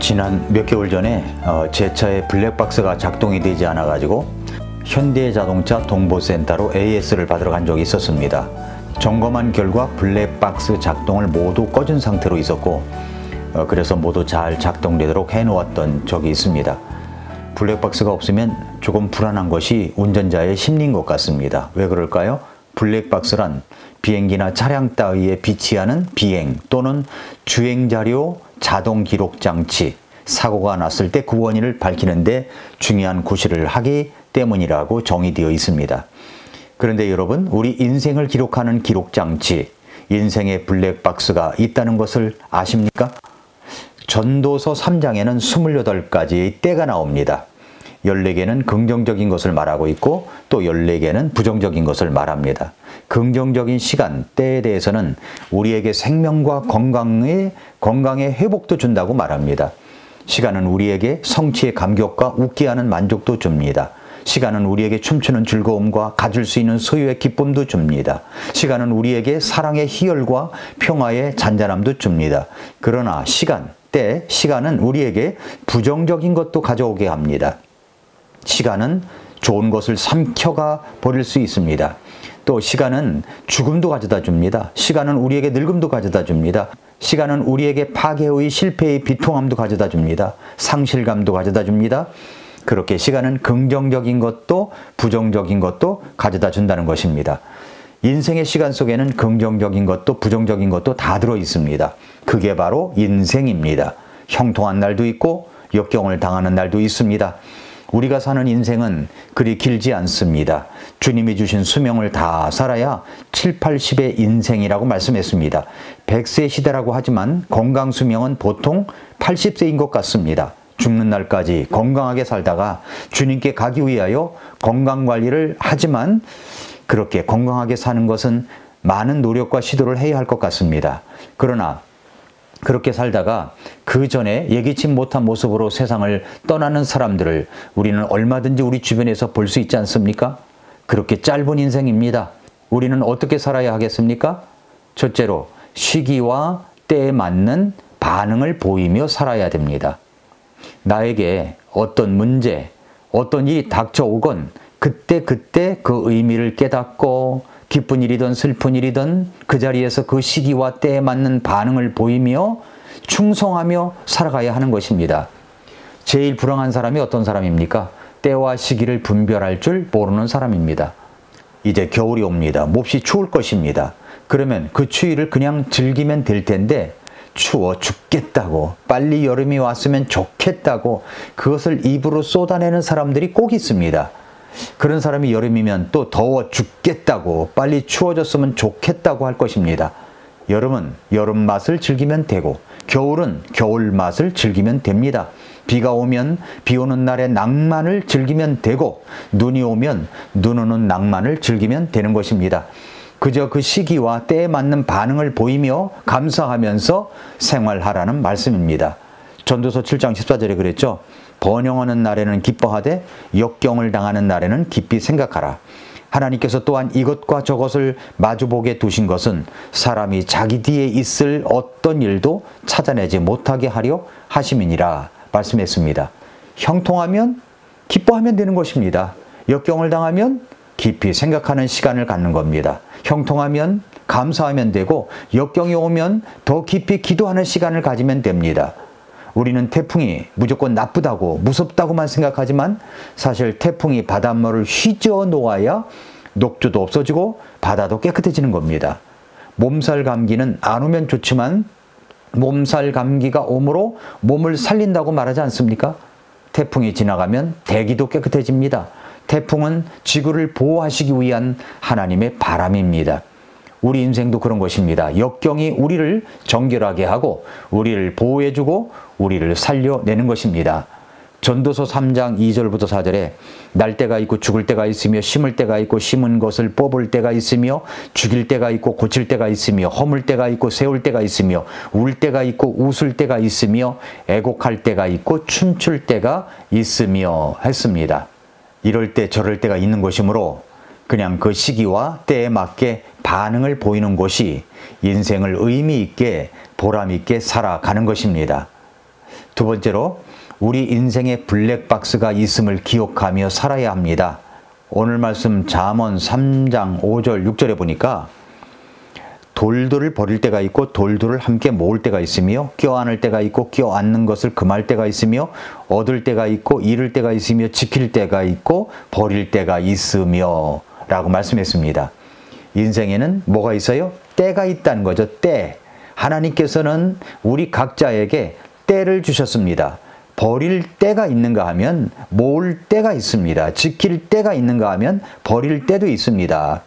지난 몇 개월 전에 제 차에 블랙박스가 작동이 되지 않아 가지고 현대자동차 동보센터로 AS를 받으러 간 적이 있었습니다. 점검한 결과 블랙박스 작동을 모두 꺼진 상태로 있었고 그래서 모두 잘 작동되도록 해놓았던 적이 있습니다. 블랙박스가 없으면 조금 불안한 것이 운전자의 심리인 것 같습니다. 왜 그럴까요? 블랙박스란 비행기나 차량 따위에 비치하는 비행 또는 주행자료 자동 기록 장치, 사고가 났을 때 그 원인을 밝히는데 중요한 구실을 하기 때문이라고 정의되어 있습니다. 그런데 여러분, 우리 인생을 기록하는 기록 장치, 인생의 블랙박스가 있다는 것을 아십니까? 전도서 3장에는 28가지의 때가 나옵니다. 14개는 긍정적인 것을 말하고 있고 또 14개는 부정적인 것을 말합니다. 긍정적인 시간, 때에 대해서는 우리에게 생명과 건강의 회복도 준다고 말합니다. 시간은 우리에게 성취의 감격과 웃게 하는 만족도 줍니다. 시간은 우리에게 춤추는 즐거움과 가질 수 있는 소유의 기쁨도 줍니다. 시간은 우리에게 사랑의 희열과 평화의 잔잔함도 줍니다. 그러나 시간, 때, 시간은 우리에게 부정적인 것도 가져오게 합니다. 시간은 좋은 것을 삼켜가 버릴 수 있습니다. 또 시간은 죽음도 가져다 줍니다. 시간은 우리에게 늙음도 가져다 줍니다. 시간은 우리에게 파괴의 실패의 비통함도 가져다 줍니다. 상실감도 가져다 줍니다. 그렇게 시간은 긍정적인 것도 부정적인 것도 가져다 준다는 것입니다. 인생의 시간 속에는 긍정적인 것도 부정적인 것도 다 들어 있습니다. 그게 바로 인생입니다. 형통한 날도 있고 역경을 당하는 날도 있습니다. 우리가 사는 인생은 그리 길지 않습니다. 주님이 주신 수명을 다 살아야 7, 80의 인생이라고 말씀했습니다. 100세 시대라고 하지만 건강 수명은 보통 80세인 것 같습니다. 죽는 날까지 건강하게 살다가 주님께 가기 위하여 건강관리를 하지만 그렇게 건강하게 사는 것은 많은 노력과 시도를 해야 할 것 같습니다. 그러나 그렇게 살다가 그 전에 예기치 못한 모습으로 세상을 떠나는 사람들을 우리는 얼마든지 우리 주변에서 볼 수 있지 않습니까? 그렇게 짧은 인생입니다. 우리는 어떻게 살아야 하겠습니까? 첫째로 시기와 때에 맞는 반응을 보이며 살아야 됩니다. 나에게 어떤 문제, 어떤 일이 닥쳐오건 그때 그 의미를 깨닫고 기쁜 일이든 슬픈 일이든 그 자리에서 그 시기와 때에 맞는 반응을 보이며 충성하며 살아가야 하는 것입니다. 제일 불행한 사람이 어떤 사람입니까? 때와 시기를 분별할 줄 모르는 사람입니다. 이제 겨울이 옵니다. 몹시 추울 것입니다. 그러면 그 추위를 그냥 즐기면 될 텐데 추워 죽겠다고 빨리 여름이 왔으면 좋겠다고 그것을 입으로 쏟아내는 사람들이 꼭 있습니다. 그런 사람이 여름이면 또 더워 죽겠다고 빨리 추워졌으면 좋겠다고 할 것입니다. 여름은 여름 맛을 즐기면 되고 겨울은 겨울 맛을 즐기면 됩니다. 비가 오면 비 오는 날의 낭만을 즐기면 되고 눈이 오면 눈 오는 낭만을 즐기면 되는 것입니다. 그저 그 시기와 때에 맞는 반응을 보이며 감사하면서 생활하라는 말씀입니다. 전도서 7장 14절에 그랬죠. 번영하는 날에는 기뻐하되 역경을 당하는 날에는 깊이 생각하라. 하나님께서 또한 이것과 저것을 마주보게 두신 것은 사람이 자기 뒤에 있을 어떤 일도 찾아내지 못하게 하려 하심이니라 말씀했습니다. 형통하면 기뻐하면 되는 것입니다. 역경을 당하면 깊이 생각하는 시간을 갖는 겁니다. 형통하면 감사하면 되고 역경이 오면 더 깊이 기도하는 시간을 가지면 됩니다. 우리는 태풍이 무조건 나쁘다고 무섭다고만 생각하지만 사실 태풍이 바닷물을 휘저어 놓아야 녹조도 없어지고 바다도 깨끗해지는 겁니다. 몸살 감기는 안 오면 좋지만 몸살 감기가 오므로 몸을 살린다고 말하지 않습니까? 태풍이 지나가면 대기도 깨끗해집니다. 태풍은 지구를 보호하시기 위한 하나님의 바람입니다. 우리 인생도 그런 것입니다. 역경이 우리를 정결하게 하고 우리를 보호해주고 우리를 살려내는 것입니다. 전도서 3장 2절부터 4절에 날 때가 있고 죽을 때가 있으며 심을 때가 있고 심은 것을 뽑을 때가 있으며 죽일 때가 있고 고칠 때가 있으며 허물 때가 있고 세울 때가 있으며 울 때가 있고 웃을 때가 있으며 애곡할 때가 있고 춤출 때가 있으며 했습니다. 이럴 때 저럴 때가 있는 것이므로 그냥 그 시기와 때에 맞게 반응을 보이는 것이 인생을 의미 있게 보람 있게 살아가는 것입니다. 두 번째로 우리 인생에 블랙박스가 있음을 기억하며 살아야 합니다. 오늘 말씀 잠언 3장 5절 6절에 보니까 돌들을 버릴 때가 있고 돌들을 함께 모을 때가 있으며 껴안을 때가 있고 껴안는 것을 금할 때가 있으며 얻을 때가 있고 잃을 때가 있으며 지킬 때가 있고 버릴 때가 있으며 라고 말씀했습니다. 인생에는 뭐가 있어요? 때가 있다는 거죠. 때. 하나님께서는 우리 각자에게 때를 주셨습니다. 버릴 때가 있는가 하면 모을 때가 있습니다. 지킬 때가 있는가 하면 버릴 때도 있습니다.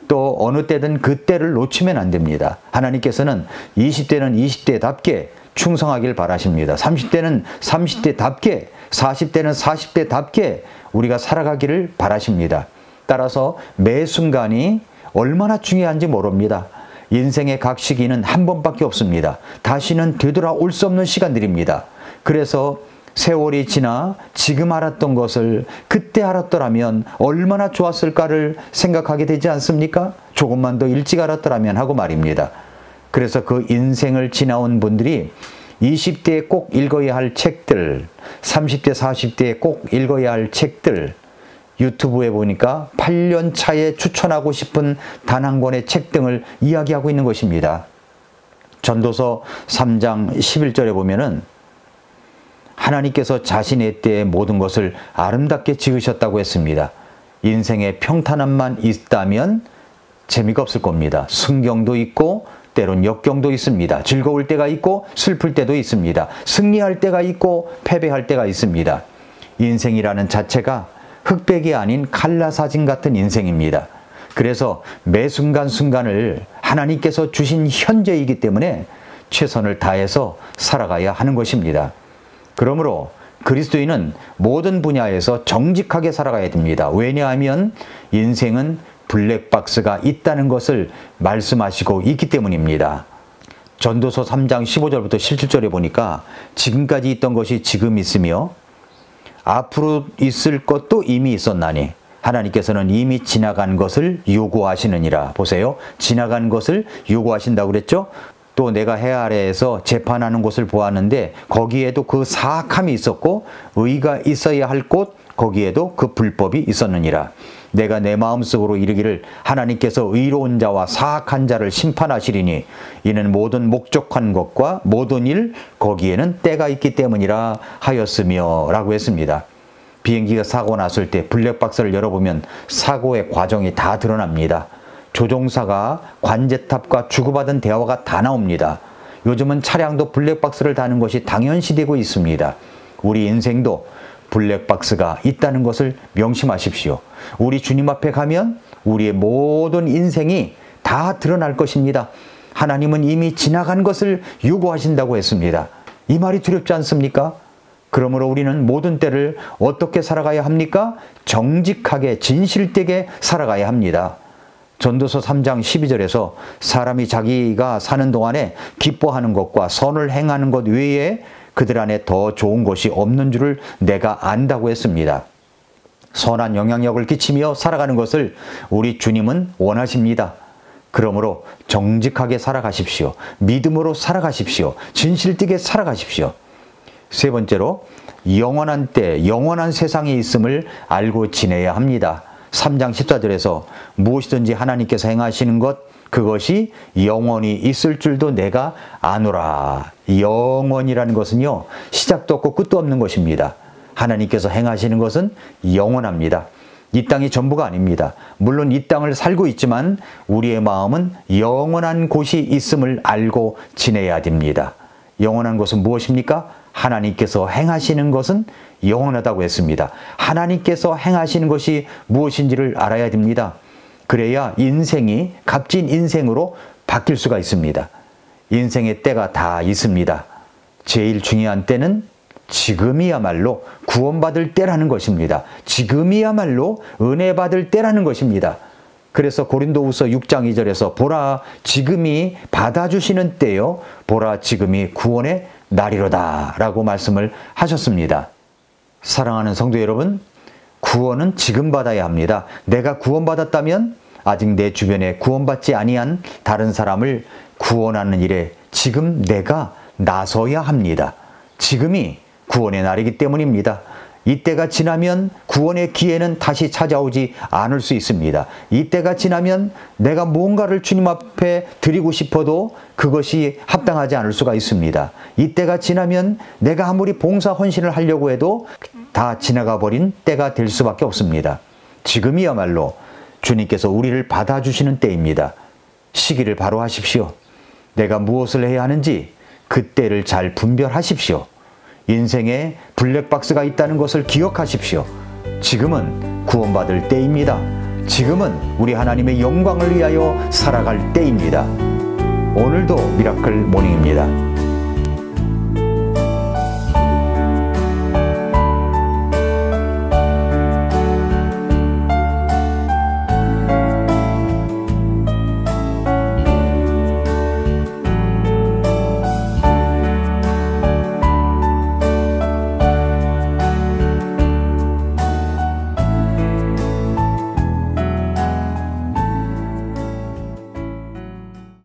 또 어느 때든 그 때를 놓치면 안 됩니다. 하나님께서는 20대는 20대답게 충성하길 바라십니다. 30대는 30대답게, 40대는 40대답게 우리가 살아가기를 바라십니다. 따라서 매 순간이 얼마나 중요한지 모릅니다. 인생의 각 시기는 한 번밖에 없습니다. 다시는 되돌아올 수 없는 시간들입니다. 그래서 세월이 지나 지금 알았던 것을 그때 알았더라면 얼마나 좋았을까를 생각하게 되지 않습니까? 조금만 더 일찍 알았더라면 하고 말입니다. 그래서 그 인생을 지나온 분들이 20대에 꼭 읽어야 할 책들, 30대, 40대에 꼭 읽어야 할 책들, 유튜브에 보니까 8년 차에 추천하고 싶은 단 한 권의 책 등을 이야기하고 있는 것입니다. 전도서 3장 11절에 보면은 하나님께서 자신의 때에 모든 것을 아름답게 지으셨다고 했습니다. 인생에 평탄함만 있다면 재미가 없을 겁니다. 순경도 있고 때론 역경도 있습니다. 즐거울 때가 있고 슬플 때도 있습니다. 승리할 때가 있고 패배할 때가 있습니다. 인생이라는 자체가 흑백이 아닌 칼라 사진 같은 인생입니다. 그래서 매 순간순간을 하나님께서 주신 현재이기 때문에 최선을 다해서 살아가야 하는 것입니다. 그러므로 그리스도인은 모든 분야에서 정직하게 살아가야 됩니다. 왜냐하면 인생은 블랙박스가 있다는 것을 말씀하시고 있기 때문입니다. 전도서 3장 15절부터 17절에 보니까 지금까지 있던 것이 지금 있으며 앞으로 있을 것도 이미 있었나니 하나님께서는 이미 지나간 것을 요구하시느니라. 보세요. 지나간 것을 요구하신다고 그랬죠? 또 내가 해 아래에서 재판하는 곳을 보았는데 거기에도 그 사악함이 있었고 의가 있어야 할 곳 거기에도 그 불법이 있었느니라. 내가 내 마음속으로 이르기를 하나님께서 의로운 자와 사악한 자를 심판하시리니 이는 모든 목적한 것과 모든 일 거기에는 때가 있기 때문이라 하였으며 라고 했습니다. 비행기가 사고 났을 때 블랙박스를 열어보면 사고의 과정이 다 드러납니다. 조종사가 관제탑과 주고받은 대화가 다 나옵니다. 요즘은 차량도 블랙박스를 다는 것이 당연시되고 있습니다. 우리 인생도 블랙박스가 있다는 것을 명심하십시오. 우리 주님 앞에 가면 우리의 모든 인생이 다 드러날 것입니다. 하나님은 이미 지나간 것을 요구하신다고 했습니다. 이 말이 두렵지 않습니까? 그러므로 우리는 모든 때를 어떻게 살아가야 합니까? 정직하게 진실되게 살아가야 합니다. 전도서 3장 12절에서 사람이 자기가 사는 동안에 기뻐하는 것과 선을 행하는 것 외에 그들 안에 더 좋은 것이 없는 줄을 내가 안다고 했습니다. 선한 영향력을 끼치며 살아가는 것을 우리 주님은 원하십니다. 그러므로 정직하게 살아가십시오. 믿음으로 살아가십시오. 진실되게 살아가십시오. 세 번째로 영원한 때, 영원한 세상에 있음을 알고 지내야 합니다. 3장 14절에서 무엇이든지 하나님께서 행하시는 것 그것이 영원히 있을 줄도 내가 아노라. 영원이라는 것은요 시작도 없고 끝도 없는 것입니다. 하나님께서 행하시는 것은 영원합니다. 이 땅이 전부가 아닙니다. 물론 이 땅을 살고 있지만 우리의 마음은 영원한 곳이 있음을 알고 지내야 됩니다. 영원한 것은 무엇입니까? 하나님께서 행하시는 것은 영원하다고 했습니다. 하나님께서 행하시는 것이 무엇인지를 알아야 됩니다. 그래야 인생이 값진 인생으로 바뀔 수가 있습니다. 인생의 때가 다 있습니다. 제일 중요한 때는 지금이야말로 구원받을 때라는 것입니다. 지금이야말로 은혜 받을 때라는 것입니다. 그래서 고린도후서 6장 2절에서 보라 지금이 받아주시는 때요 보라 지금이 구원의 날이로다 라고 말씀을 하셨습니다. 사랑하는 성도 여러분, 구원은 지금 받아야 합니다. 내가 구원받았다면 아직 내 주변에 구원받지 아니한 다른 사람을 구원하는 일에 지금 내가 나서야 합니다. 지금이 구원의 날이기 때문입니다. 이때가 지나면 구원의 기회는 다시 찾아오지 않을 수 있습니다. 이때가 지나면 내가 무언가를 주님 앞에 드리고 싶어도 그것이 합당하지 않을 수가 있습니다. 이때가 지나면 내가 아무리 봉사 헌신을 하려고 해도 다 지나가 버린 때가 될 수밖에 없습니다. 지금이야말로 주님께서 우리를 받아주시는 때입니다. 시기를 바로 하십시오. 내가 무엇을 해야 하는지 그 때를 잘 분별하십시오. 인생에 블랙박스가 있다는 것을 기억하십시오. 지금은 구원받을 때입니다. 지금은 우리 하나님의 영광을 위하여 살아갈 때입니다. 오늘도 미라클 모닝입니다.